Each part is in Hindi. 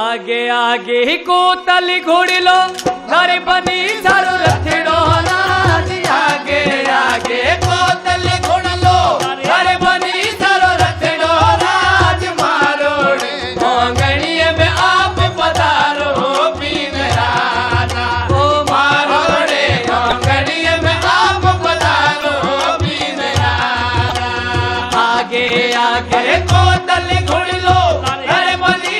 आगे आगे को तली घोड़ी लो नारी बनी सारो रथड़ो राज आगे आगे को तली घोड़ी लो नारी बनी सारो रथड़ो राज मारो मोंगणिये में आप पधारो पीन राजा ओ मारो रे मोंगणिये में आप पधारो पीन राजा आगे आगे को तली घोड़ी लो नारी बनी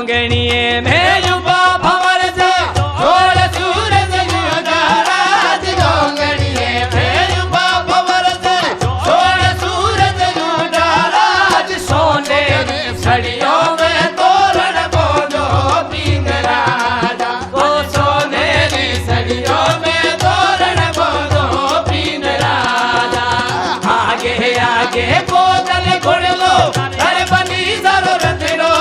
गणिये में युवा भंवर से छोड़ सूरज युदा राज गणिये में युवा भंवर से छोड़ सूरज युदा राज सोने सड़ियों में तोरण बोलो पीन राजा ओ सोने सड़ियों में तोरण बोलो पीन राजा आगे आगे बोतल घुड़ लो घर बनी जरूरत रो